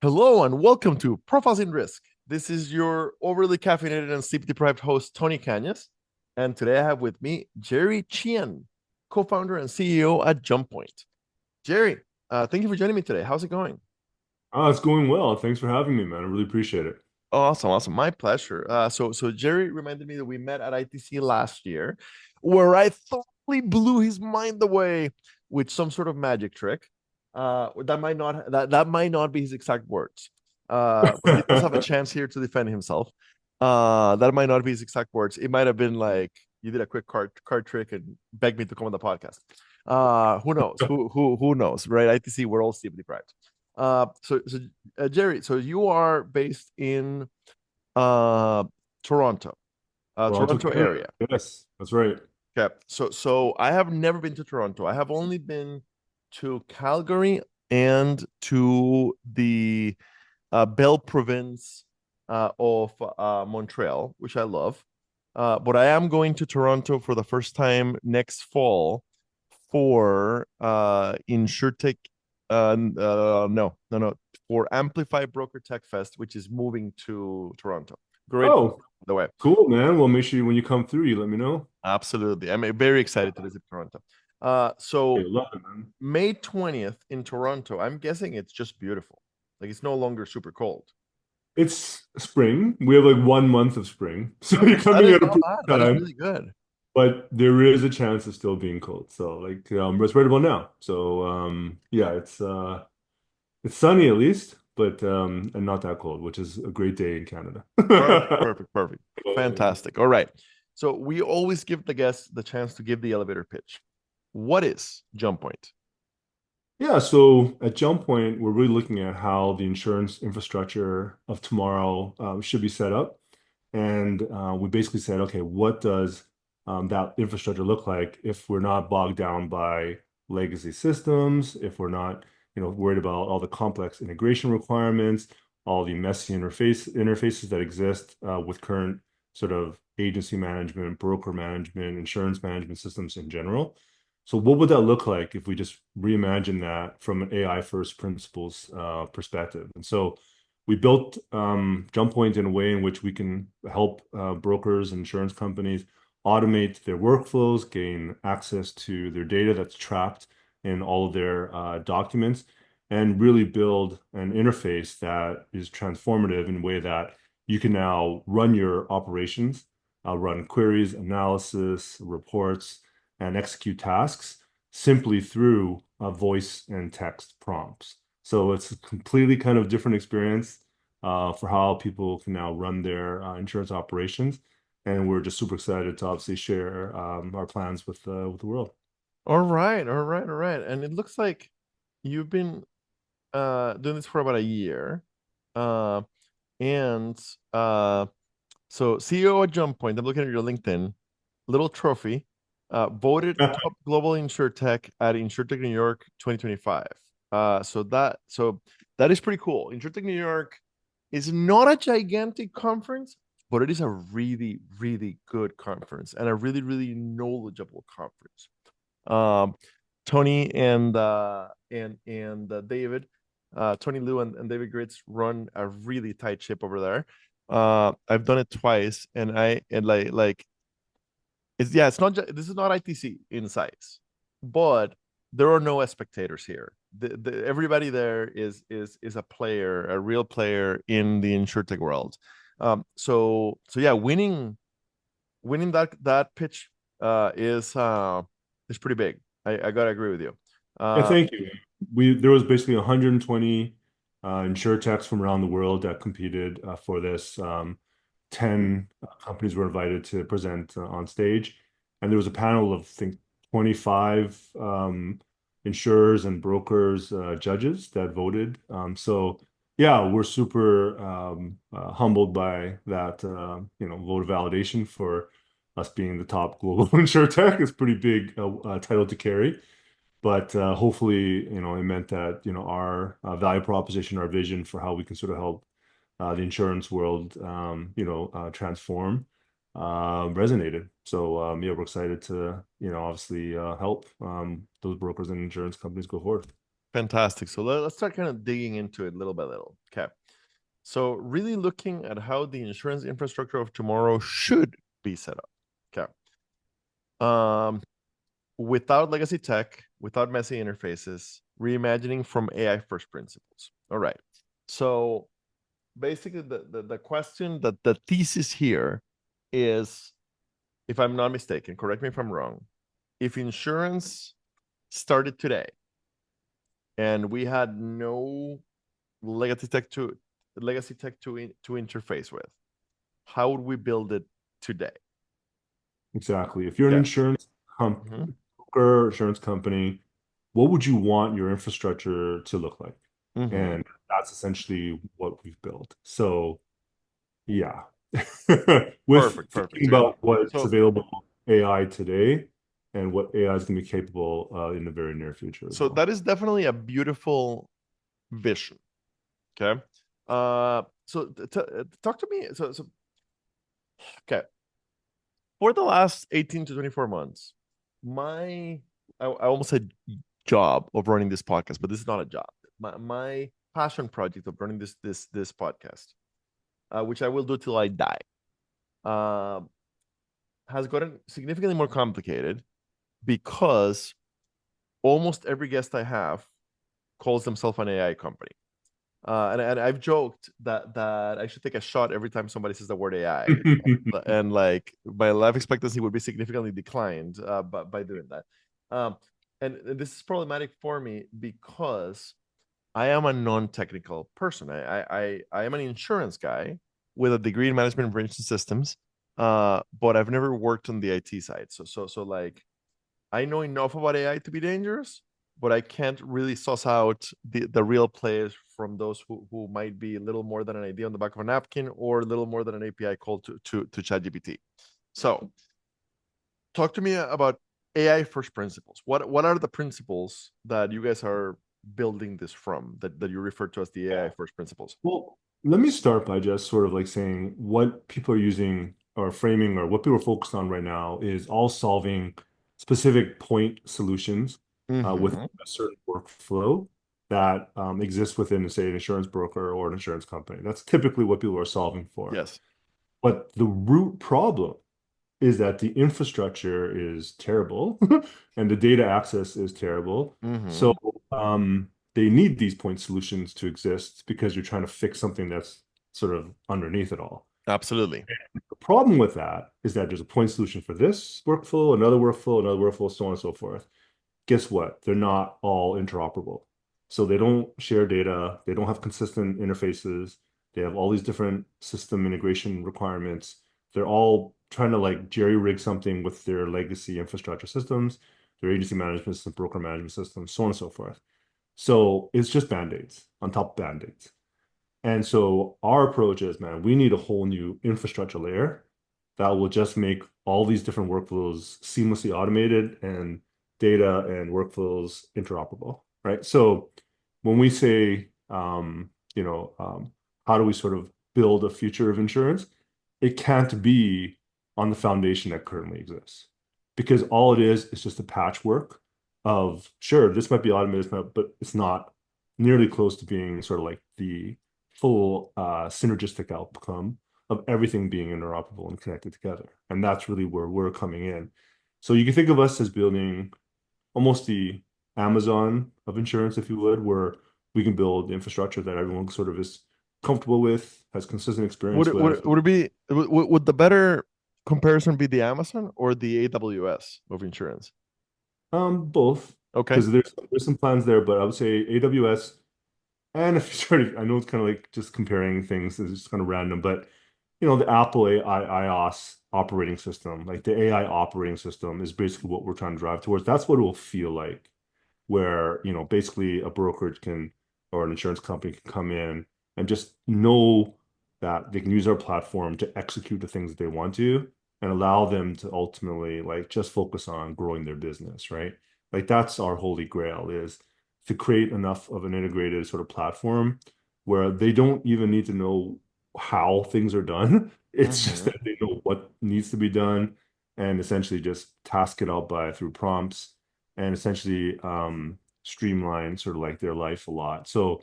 Hello and welcome to Profiles in Risk. This is your overly caffeinated and sleep deprived host, Tony Cañas. And today I have with me Jerry Chien, co founder and CEO at Jump Point. Jerry, thank you for joining me today. How's it going? Oh, it's going well. Thanks for having me, man. I really appreciate it. Awesome, awesome. My pleasure. So Jerry reminded me that we met at ITC last year, where I totally blew his mind away with some sort of magic trick. That might not be his exact words. But he does have a chance here to defend himself. That might not be his exact words. It might have been like you did a quick card trick and begged me to come on the podcast. Who knows? Who knows? Right? ITC, we're all sleep deprived. Jerry, so you are based in uh, Toronto, Toronto, Toronto Canada. area. Yes, that's right. Okay, so I have never been to Toronto. I have only been to Calgary and to the Belle Province of Montreal, which I love. But I am going to Toronto for the first time next fall for InsurTech. No, for Amplify Broker Tech Fest, which is moving to Toronto. Great, by Oh, the way. cool, man. Well, make sure when you come through, you let me know. Absolutely. I'm very excited to visit Toronto. So Okay, love it, man. May 20th in Toronto, I'm guessing it's just beautiful. Like it's no longer super cold. It's spring. We have like 1 month of spring, so Okay, you're that coming is at a not perfect bad. That is time. really good. But there is a chance of still being cold. So it's right about now. So yeah, it's sunny at least, but and not that cold, which is a great day in Canada. Perfect, perfect, perfect. Fantastic. All right. So we always give the guests the chance to give the elevator pitch. What is Jump Point? Yeah, so at Jump Point, we're really looking at how the insurance infrastructure of tomorrow should be set up. And we basically said, okay, what does that infrastructure look like if we're not bogged down by legacy systems, if we're not, worried about all the complex integration requirements, all the messy interfaces that exist with current sort of agency management, broker management, insurance management systems in general. So what would that look like if we just reimagine that from an AI first principles perspective? And so we built Jump Point in a way in which we can help brokers and insurance companies automate their workflows, gain access to their data that's trapped in all of their documents, and really build an interface that is transformative in a way that you can now run your operations, run queries, analysis, reports, and execute tasks simply through voice and text prompts. So it's a completely kind of different experience for how people can now run their insurance operations. And we're just super excited to obviously share our plans with the world. All right, all right, all right. And it looks like you've been doing this for about a year. Uh, and so CEO at Jump Point, I'm looking at your LinkedIn, little trophy, voted top global insurtech at InsurTech New York 2025. So that is pretty cool. InsurTech New York is not a gigantic conference, but it is a really, really good conference and a really, really knowledgeable conference. Um, Tony and David, Tony Liu and David Gritz run a really tight ship over there. I've done it twice, and it's yeah, it's not this is not ITC in size, but there are no spectators here. Everybody there is a player, a real player in the insurtech world. So yeah, winning that pitch is pretty big. I gotta agree with you. Yeah, Uh, thank you. There was basically 120 insurtechs from around the world that competed for this. 10 companies were invited to present on stage, and there was a panel of, I think, 25 insurers and brokers, judges that voted. So yeah, we're super humbled by that, vote of validation for us being the top global insurtech. It's a pretty big title to carry. But hopefully, it meant that, our value proposition, our vision for how we can sort of help the insurance world, transform, resonated. So, yeah, we're excited to, obviously help those brokers and insurance companies go forward. Fantastic. So let's start kind of digging into it little by little. Okay. So really looking at how the insurance infrastructure of tomorrow should be set up. Okay. Um, Without legacy tech, without messy interfaces, reimagining from AI first principles. All right. So basically the question that the thesis here is, if I'm not mistaken, correct me if I'm wrong, if insurance started today and we had no legacy tech to interface with, how would we build it today? Exactly. If you're an Okay. insurance Mm-hmm. broker, insurance company, what would you want your infrastructure to look like? Mm-hmm. And that's essentially what we've built. So, yeah. With Perfect, perfect. thinking Okay. about what's So available AI today and what AI is going to be capable in the very near future as so well. that is definitely a beautiful vision. Okay. Talk to me. So okay. For the last 18 to 24 months, my I almost said job of running this podcast, but this is not a job. My passion project of running this podcast, which I will do till I die, uh, has gotten significantly more complicated because almost every guest I have calls themselves an AI company. And I've joked that I should take a shot every time somebody says the word AI, and like my life expectancy would be significantly declined by doing that. Um, and this is problematic for me because I am a non-technical person. I am an insurance guy with a degree in management information systems, but I've never worked on the IT side. So like I know enough about AI to be dangerous, but I can't really suss out the real players from those who might be a little more than an idea on the back of a napkin or a little more than an API call to ChatGPT. So talk to me about AI first principles. What are the principles that you guys are building this from that you refer to as the AI first principles? Well, let me start by just sort of like saying what people are using or framing or what people are focused on right now is all solving specific point solutions with Mm-hmm. a certain workflow that exists within, say, an insurance broker or an insurance company. That's typically what people are solving for. Yes. But the root problem is that the infrastructure is terrible and the data access is terrible. So Mm-hmm. they need these point solutions to exist because you're trying to fix something that's sort of underneath it all. Absolutely. The problem with that is that there's a point solution for this workflow, another workflow, so on and so forth. Guess what? They're not all interoperable. So they don't share data, they don't have consistent interfaces, they have all these different system integration requirements. They're all trying to like jerry rig something with their legacy infrastructure systems, their agency management system, broker management systems, so on and so forth. So it's just band-aids on top of band-aids. And so our approach is, man, we need a whole new infrastructure layer that will just make all these different workflows seamlessly automated and data and workflows interoperable, right? So when we say, how do we sort of build a future of insurance? It can't be on the foundation that currently exists because all it is just a patchwork of, sure, this might be automated, but it's not nearly close to being sort of like the full synergistic outcome of everything being interoperable and connected together. And that's really where we're coming in. So you can think of us as building almost the Amazon of insurance, if you would, where we can build infrastructure that everyone sort of is comfortable with, has consistent Would experience it would with. it, would it be would the better comparison be the Amazon or the AWS of insurance? Both, Okay. because there's some plans there, but I would say AWS. And if you sort of, I know it's kind of like just comparing things, it's just kind of random, but the Apple AI iOS operating system, like the AI operating system, is basically what we're trying to drive towards. That's what it will feel like, where basically a brokerage can or an insurance company can come in and just know that they can use our platform to execute the things that they want to and allow them to ultimately like just focus on growing their business, right? Like that's our holy grail is to create enough of an integrated sort of platform where they don't even need to know how things are done. It's just Mm-hmm. that they know what needs to be done and essentially just task it out by through prompts and essentially streamline sort of like their life a lot. So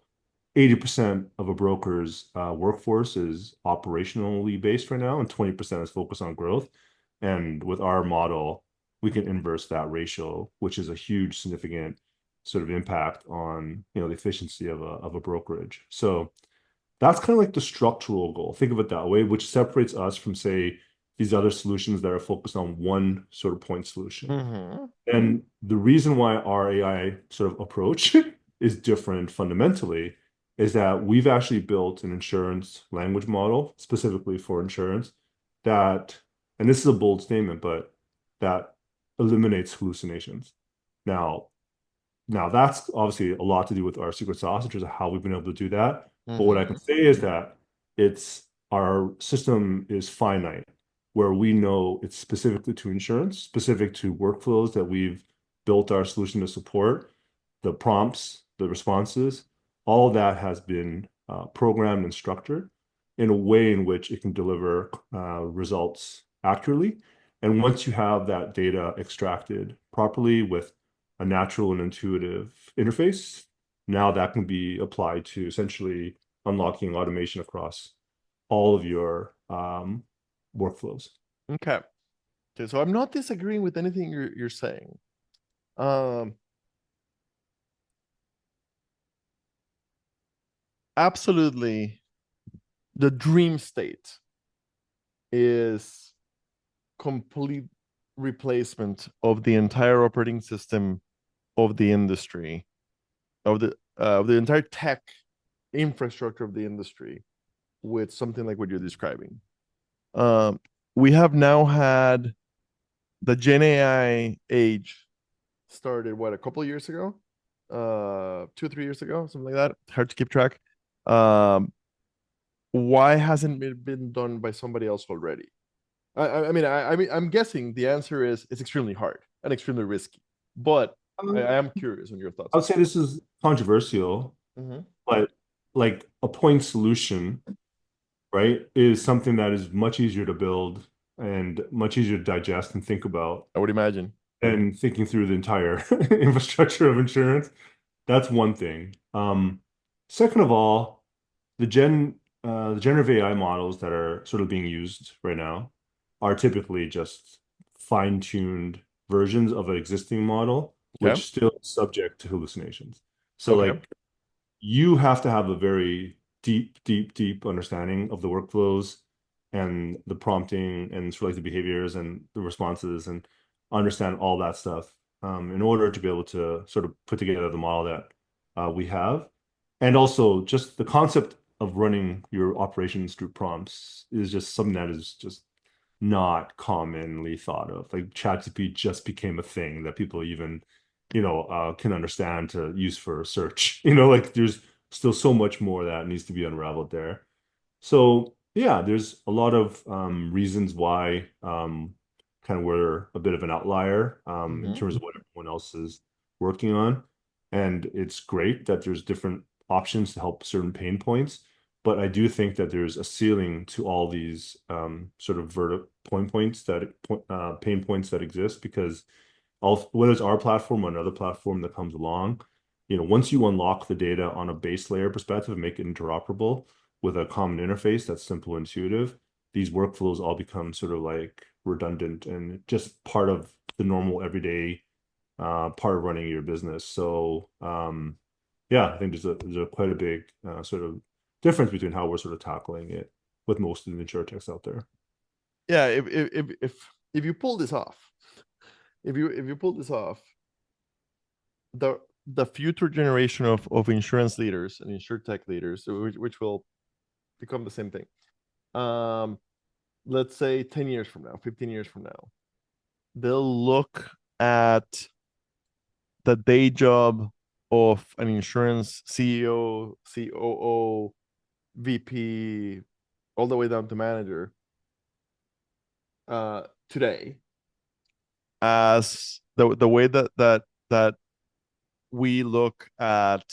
80% of a broker's workforce is operationally based right now, and 20% is focused on growth. And with our model, we can inverse that ratio, which is a huge, significant sort of impact on, the efficiency of a brokerage. So that's kind of like the structural goal. Think of it that way, which separates us from, say, these other solutions that are focused on one sort of point solution. Mm-hmm. And the reason why our AI sort of approach is different fundamentally is that we've actually built an insurance language model specifically for insurance that, and this is a bold statement, but that eliminates hallucinations. Now, now that's obviously a lot to do with our secret sauce in terms of how we've been able to do that. But what I can Mm-hmm. say is that it's our system is finite, where we know it's specifically to insurance, specific to workflows that we've built our solution to support, the prompts, the responses, all that has been programmed and structured in a way in which it can deliver results accurately. And once you have that data extracted properly with a natural and intuitive interface, now that can be applied to essentially unlocking automation across all of your workflows. Okay. Okay. So I'm not disagreeing with anything you're saying. Um, Absolutely. The dream state is complete replacement of the entire operating system of the industry, of the entire tech infrastructure of the industry with something like what you're describing. Um, we have now had the Gen AI age started what, a couple of years ago, 2 or 3 years ago, something like that. Hard to keep track. Um, why hasn't it been done by somebody else already? I mean, I'm guessing the answer is it's extremely hard and extremely risky. But I Um, am curious on your thoughts I on would say this is controversial, it. Mm-hmm. but like a point solution, right, is something that is much easier to build and much easier to digest and think about I would imagine. than thinking through the entire infrastructure of insurance. That's one thing. Second of all, the generative AI models that are sort of being used right now are typically just fine-tuned versions of an existing model, Okay. which still is subject to hallucinations. So Okay. like you have to have a very deep, deep, deep understanding of the workflows and the prompting and sort of like the behaviors and the responses and understand all that stuff in order to be able to sort of put together the model that we have. And also just the concept of running your operations through prompts is just something that is just not commonly thought of. Like ChatGPT just became a thing that people even, can understand to use for search. Like there's still so much more that needs to be unraveled there. So yeah, there's a lot of reasons why kind of we're a bit of an outlier in Mm-hmm. terms of what everyone else is working on. And it's great that there's different options to help certain pain points. But I do think that there's a ceiling to all these sort of point points that pain points that exist because whether it's our platform or another platform that comes along, once you unlock the data on a base layer perspective and make it interoperable with a common interface that's simple and intuitive, these workflows all become sort of like redundant and just part of the normal everyday part of running your business. So yeah, I think there's a quite a big sort of difference between how we're sort of tackling it with most of the insurtechs out there. Yeah. If you pull this off, if you pull this off, the future generation of insurance leaders and insurtech leaders, which will become the same thing. Um, let's say 10 years from now, 15 years from now, they'll look at the day job of an insurance CEO, COO, VP, all the way down to manager today as the way that we look at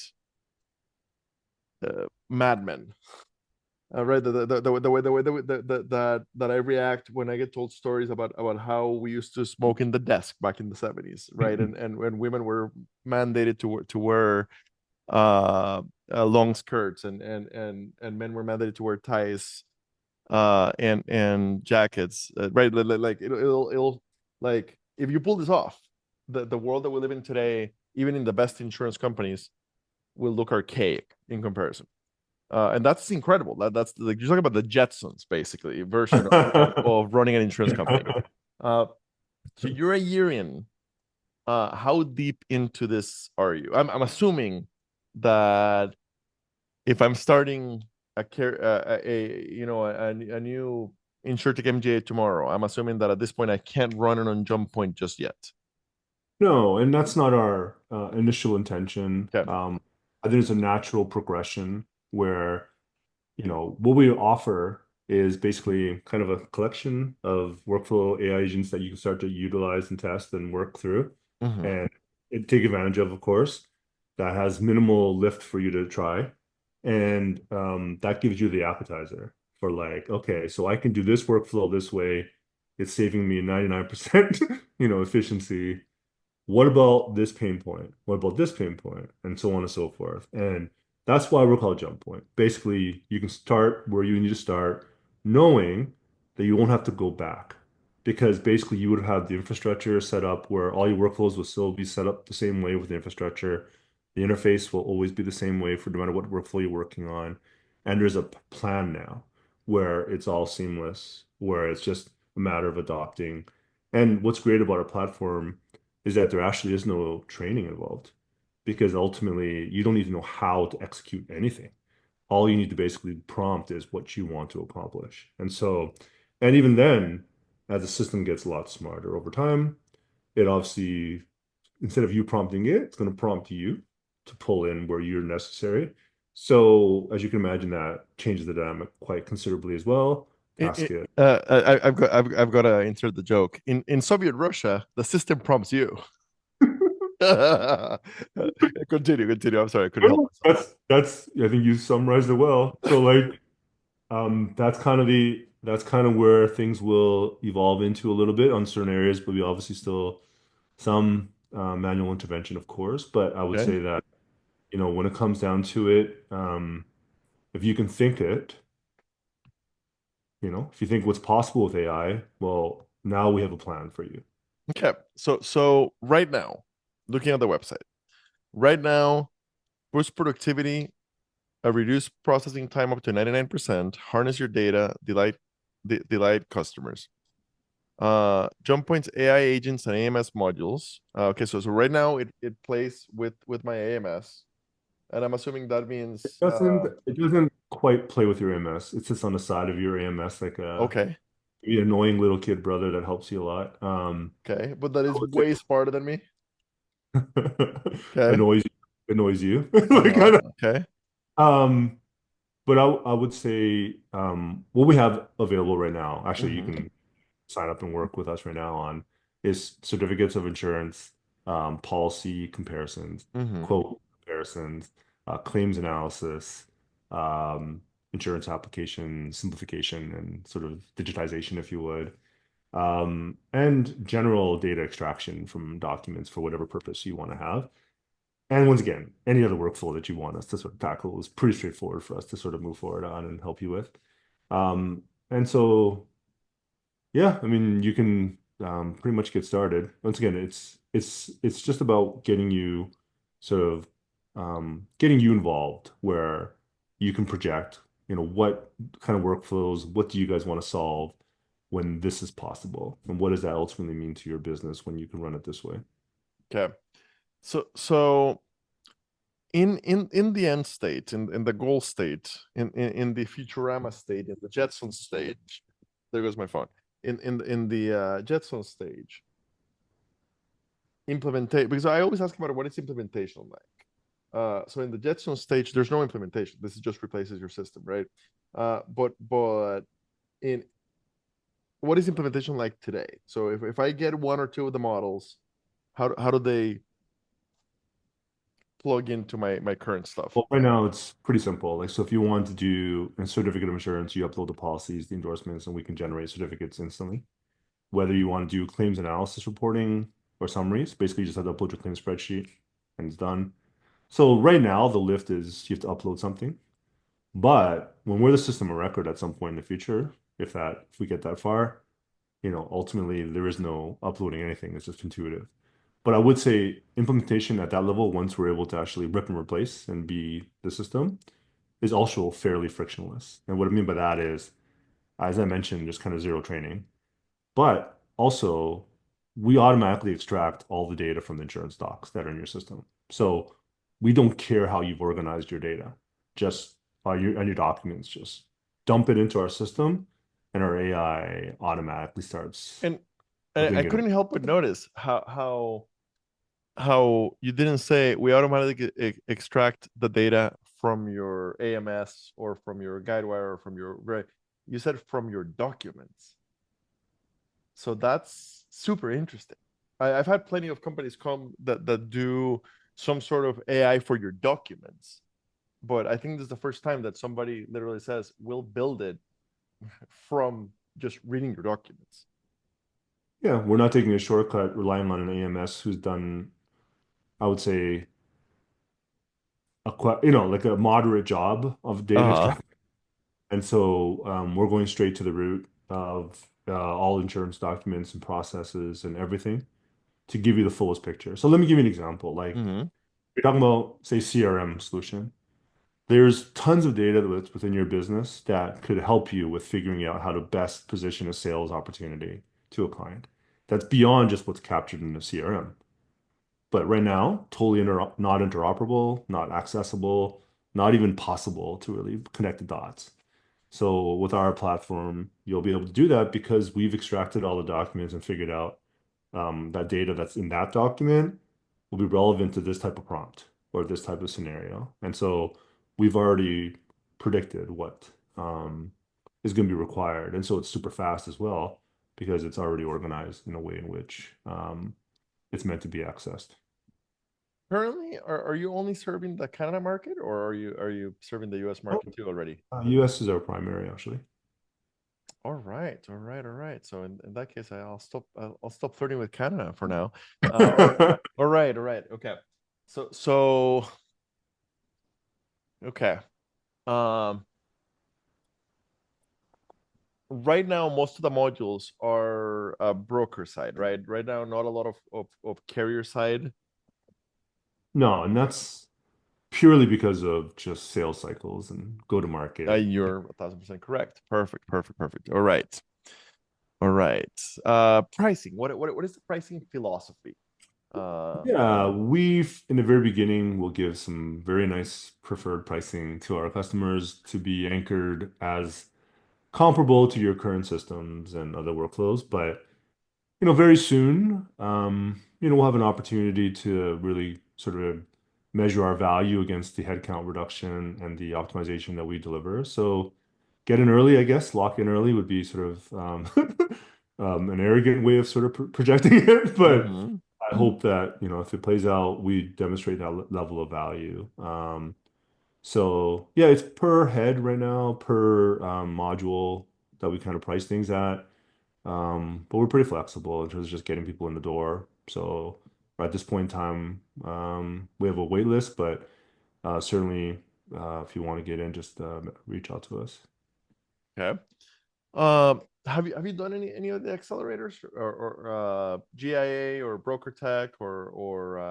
Mad Men. Right. That I react when I get told stories about how we used to smoke in the desk back in the 70s, right? And when women were mandated to wear uh, long skirts and men were mandated to wear ties and jackets, right? Like it'll like if you pull this off, the world that we live in today, even in the best insurance companies, will look archaic in comparison. And that's incredible. That's like you're talking about the Jetsons, basically, version of running an insurance company. Uh, so you're a year in. How deep into this are you? I'm assuming that if I'm starting a you know a new InsurTech MGA tomorrow, I'm assuming that at this point I can't run it on Jump Point just yet. No, and that's not our initial intention. Okay. I think it's a natural progression where, what we offer is basically kind of a collection of workflow AI agents that you can start to utilize and test and work through Mm-hmm. and take advantage of course. That has minimal lift for you to try. And that gives you the appetizer for like, okay, so I can do this workflow this way. It's saving me 99%, efficiency. What about this pain point? What about this pain point? And so on and so forth. And that's why we're called jump point. Basically, you can start where you need to start, knowing that you won't have to go back. Because basically, you would have the infrastructure set up where all your workflows will still be set up the same way with the infrastructure. The interface will always be the same way for no matter what workflow you're working on. And there's a plan now where it's all seamless, where it's just a matter of adopting. And what's great about our platform is that there actually is no training involved because ultimately you don't need to know how to execute anything. All you need to basically prompt is what you want to accomplish. And even then, as the system gets a lot smarter over time, it obviously, instead of you prompting it, it's going to prompt you to pull in where you're necessary. So, as you can imagine, that changes the dynamic quite considerably as well. Ask it. I've got to insert the joke. In Soviet Russia, the system prompts you. Continue. I'm sorry, I couldn't help myself. That's I think you summarized it well. So like that's kind of where things will evolve into a little bit on certain areas, but we obviously still some manual intervention, of course. But I would Okay. say that, when it comes down to it, if you can think it, if you think what's possible with AI, well, now we have a plan for you. Okay. So right now, looking at the website, right now, boost productivity, reduce processing time up to 99%, harness your data, delight customers. Jump Point's AI agents and AMS modules. Okay, so right now it plays with my AMS, and I'm assuming that It means doesn't it doesn't quite play with your AMS. It sits on the side of your AMS like a okay, maybe an annoying little kid brother that helps you a lot. okay, but that I is would say way smarter than me. Okay, annoys annoys you. Like uh-huh, kind of. okay, Um, but I would say what we have available right now, actually you mm-hmm, can sign up and work with us right now on is certificates of insurance, policy comparisons, mm-hmm, quote comparisons, claims analysis, um, insurance application simplification and sort of digitization, if you would. And general data extraction from documents for whatever purpose you want to have. And once again, any other workflow that you want us to sort of tackle is pretty straightforward for us to sort of move forward on and help you with. And so, yeah, I mean, you can pretty much get started. Once again, it's just about getting you sort of getting you involved where you can project, what kind of workflows, what do you guys want to solve when this is possible, and what does that ultimately mean to your business when you can run it this way? okay. So in the end state, in the goal state, in the Futurama state, in the Jetson stage, there goes my phone. In the Jetson stage, implementation, because I always ask about what is implementation like. So in the Jetson stage, there's no implementation. This just replaces your system, right? But in what is implementation like today? So if I get one or two of the models, how do they plug into my current stuff? Well, right now it's pretty simple. Like, so if you want to do a certificate of insurance, you upload the policies, the endorsements, and we can generate certificates instantly. Whether you want to do claims analysis reporting or summaries, basically you just have to upload your claim spreadsheet and it's done. So right now the lift is you have to upload something. But when we're the system of record at some point in the future, if we get that far, ultimately there is no uploading anything. It's just intuitive. But I would say implementation at that level, once we're able to actually rip and replace and be the system, is also fairly frictionless. And what I mean by that is, as I mentioned, there's kind of zero training. But also, we automatically extract all the data from the insurance docs that are in your system. So we don't care how you've organized your data. Just on your documents, just dump it into our system, and our AI automatically starts And I plugging it in. couldn't help but notice how you didn't say we automatically extract the data from your AMS or from your guidewire or from your right. You said from your documents. So that's super interesting. I've had plenty of companies come that do some sort of AI for your documents, but I think this is the first time that somebody literally says we'll build it from just reading your documents. Yeah, we're not taking a shortcut relying on an AMS who's done, I would say, like a moderate job of data Uh-huh. extraction. And so we're going straight to the root of all insurance documents and processes and everything to give you the fullest picture. So let me give you an example. Like Mm-hmm. you're talking about, say, CRM solution. There's tons of data that's within your business that could help you with figuring out how to best position a sales opportunity to a client. That's beyond just what's captured in the CRM. But right now, totally not interoperable, not accessible, not even possible to really connect the dots. So with our platform, you'll be able to do that because we've extracted all the documents and figured out that data that's in that document will be relevant to this type of prompt or this type of scenario. And so we've already predicted what is going to be required. And so it's super fast as well because it's already organized in a way in which it's meant to be accessed. Currently, are you only serving the Canada market or are you serving the US Oh, market too already? US is our primary, actually. All right, all right, all right. So in that case, I'll stop flirting with Canada for now. All right, all right. Okay. So okay. Um, right now, most of the modules are broker side, right? Right now, not a lot of carrier side. No, and that's purely because of just sales cycles and go to market. You're 1,000% correct. Perfect, perfect, perfect. All right, all right. Pricing. What is the pricing philosophy? Yeah, we've in the very beginning will give some very nice preferred pricing to our customers to be anchored as comparable to your current systems and other workflows. But very soon, we'll have an opportunity to really sort of measure our value against the headcount reduction and the optimization that we deliver. So get in early, I guess, lock in early would be sort of an arrogant way of sort of projecting it, but Mm-hmm. I hope that, if it plays out, we demonstrate that level of value. So yeah, it's per head right now, per module that we kind of price things at. But we're pretty flexible in terms of just getting people in the door. So at this point in time, we have a wait list, but certainly if you want to get in, just reach out to us. Okay. Have you done any of the accelerators or GIA or Broker Tech or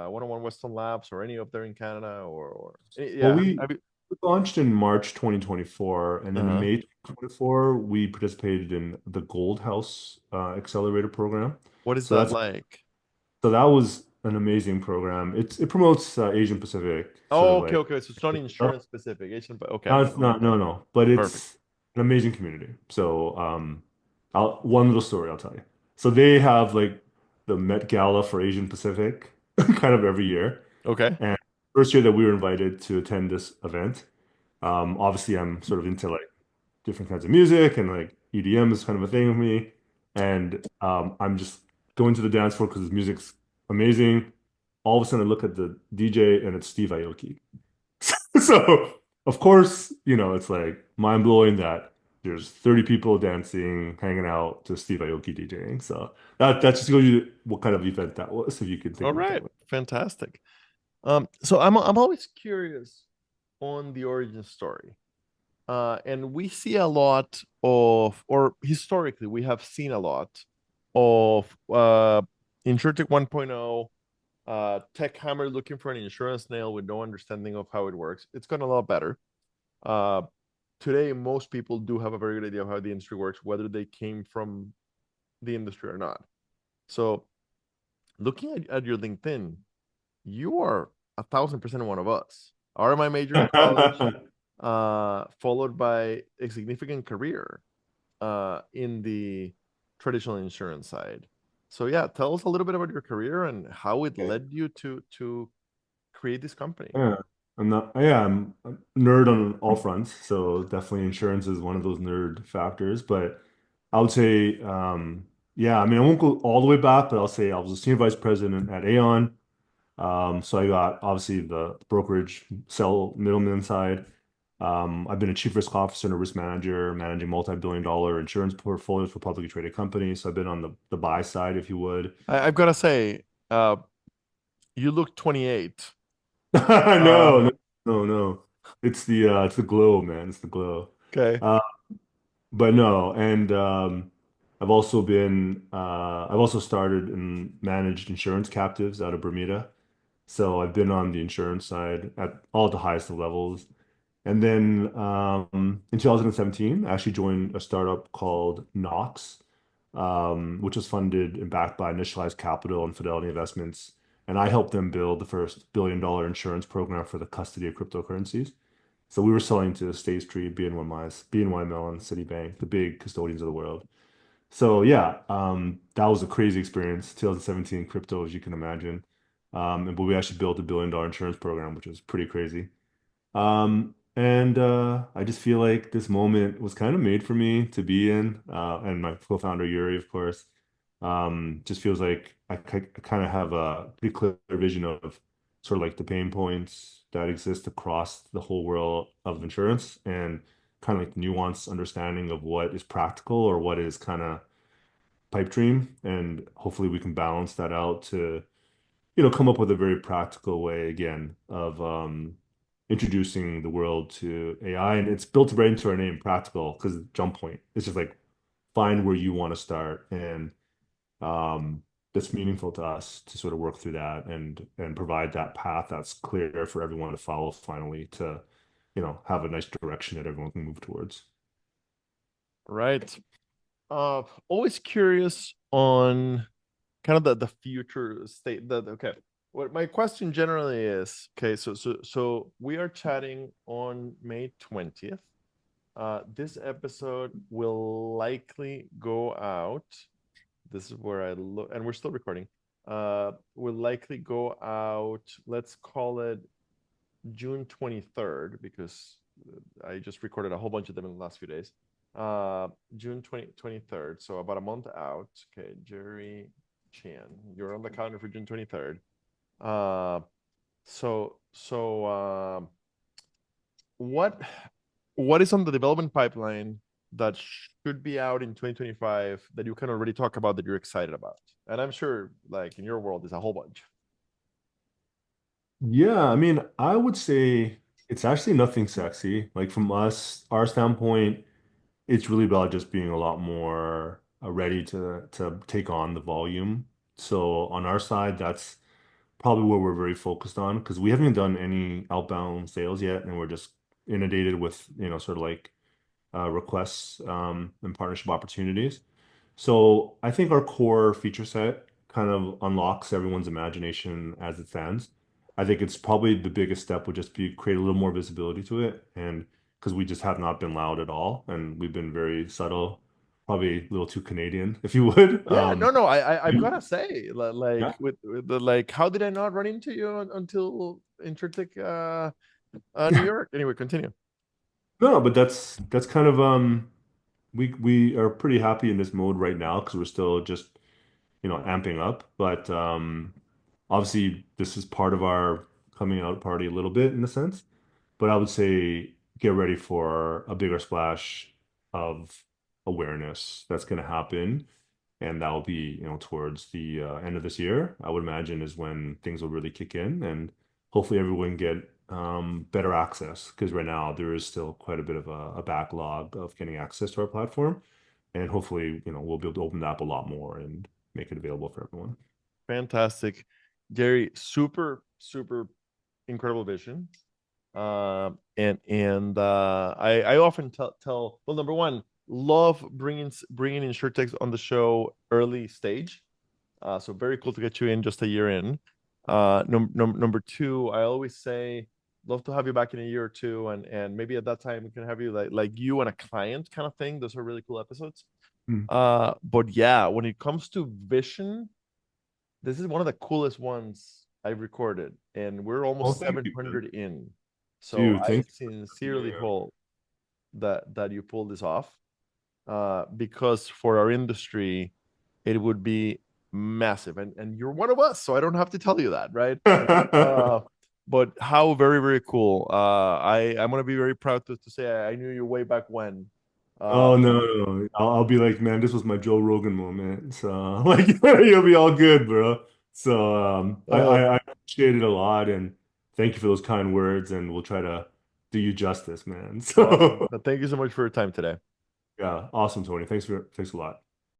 101 Western Labs or any up there in Canada or Well, yeah? we Have you? we launched in March 2024, and then in Uh-huh. May 2024, we participated in the Gold House Accelerator program. What is So that that's like? so that was an amazing program. It promotes Asian Pacific sort of Oh, okay, like okay. So it's not insurance specific, Asian, but okay, no, it's okay, not, no, but perfect. it's an amazing community. So one little story I'll tell you. So they have like the Met Gala for Asian Pacific kind of every year. Okay, And first year that we were invited to attend this event, obviously I'm sort of into like different kinds of music and like EDM is kind of a thing with me. And I'm just going to the dance floor because the music's amazing. all of a sudden I look at the DJ and it's Steve Aoki. So of course, it's like mind blowing that there's 30 people dancing, hanging out to Steve Aoki DJing. So that just shows you what kind of event that was, if you can think All of it that right, way. fantastic. So I'm always curious on the origin story. And we see a lot of, or historically, we have seen a lot of InsurTech 1.0, tech hammer looking for an insurance nail with no understanding of how it works. It's gotten a lot better. Uh, Today, most people do have a very good idea of how the industry works, whether they came from the industry or not. So, looking at your LinkedIn, you are 1,000% one of us. RMI major in college, followed by a significant career in the traditional insurance side. So yeah, tell us a little bit about your career and how it Okay. led you to create this company. Yeah, I'm a nerd on all fronts, so definitely insurance is one of those nerd factors. But I would say, yeah, I mean, I won't go all the way back, but I'll say I was a senior vice president at Aon. So I got obviously the brokerage, sell middleman side. I've been a chief risk officer and a risk manager, managing multi-billion dollar insurance portfolios for publicly traded companies. So I've been on the buy side, if you would. I've got to say, you look 28. No, Uh, no, no, no. It's the glow, man. It's the glow. okay. Uh, but no, and I've also started and managed insurance captives out of Bermuda. So I've been on the insurance side at all the highest of levels. And then in 2017, I actually joined a startup called Knox, which was funded and backed by Initialized Capital and Fidelity Investments. And I helped them build the first billion-dollar insurance program for the custody of cryptocurrencies. So we were selling to State Street, BNY Mellon, Citibank, the big custodians of the world. So yeah, that was a crazy experience. 2017 crypto, as you can imagine. But we actually built a billion-dollar insurance program, which was pretty crazy. And I just feel like this moment was kind of made for me to be in. And my co-founder Yuri, of course, just feels like I kind of have a pretty clear vision of sort of like the pain points that exist across the whole world of insurance and kind of like nuanced understanding of what is practical or what is kind of pipe dream. And hopefully we can balance that out to come up with a very practical way again of introducing the world to AI. And it's built right into our name, practical, because jump point. It's just like find where you want to start and um, that's meaningful to us to sort of work through that and provide that path that's clear for everyone to follow finally to, have a nice direction that everyone can move towards. Right. Always curious on kind of the future state. Okay. What my question generally is, okay, so we are chatting on May 20th. This episode will likely go out. This is where I look, and we're still recording. Will likely go out. Let's call it June 23rd because I just recorded a whole bunch of them in the last few days. June 23rd, so about a month out. Okay, Jerry Chien, you're on the calendar for June 23rd. Uh, so what what is on the development pipeline that should be out in 2025 that you can already talk about that you're excited about? And I'm sure, like in your world, there's a whole bunch. Yeah, I mean, I would say it's actually nothing sexy. Like from our standpoint, it's really about just being a lot more ready to take on the volume. So on our side, that's probably where we're very focused on because we haven't done any outbound sales yet, and we're just inundated with, sort of like requests and partnership opportunities. So I think our core feature set kind of unlocks everyone's imagination as it stands. I think it's probably the biggest step would just be create a little more visibility to it. And because we just have not been loud at all and we've been very subtle, probably a little too Canadian, if you would. Yeah, no, I've gotta say, Yeah. like with the like, how did I not run into you until Intrinsic New York? Anyway, continue. No, but that's kind of we are pretty happy in this mode right now because we're still just amping up. But Obviously, this is part of our coming out party a little bit in a sense, but I would say get ready for a bigger splash of awareness that's going to happen, and that will be, towards the end of this year. I would imagine is when things will really kick in, and hopefully everyone get better access because right now there is still quite a bit of a backlog of getting access to our platform, and hopefully, we'll be able to open that up a lot more and make it available for everyone. Fantastic. Gary, super, super incredible vision. I often tell well, number one, love bringing insurtechs on the show early stage. So very cool to get you in just a year in. Number two, I always say love to have you back in a year or two, and maybe at that time we can have you like you and a client kind of thing. Those are really cool episodes. Mm. But yeah, when it comes to vision, this is one of the coolest ones I've recorded, and we're Oh, almost thank you, man. 700 in. So Dude, I thank sincerely you. hope that you pull this off, because for our industry, it would be massive. And you're one of us, so I don't have to tell you that, right? Yeah. Uh, but how very, very cool. I'm gonna be very proud to say I knew you way back when. Oh no, And no. I'll be like, man, this was my Joe Rogan moment. So like you'll be all good, bro. So oh, I appreciate it a lot and thank you for those kind words and we'll try to do you justice, man. awesome. So But thank you so much for your time today. yeah, awesome, Tony. Thanks a lot.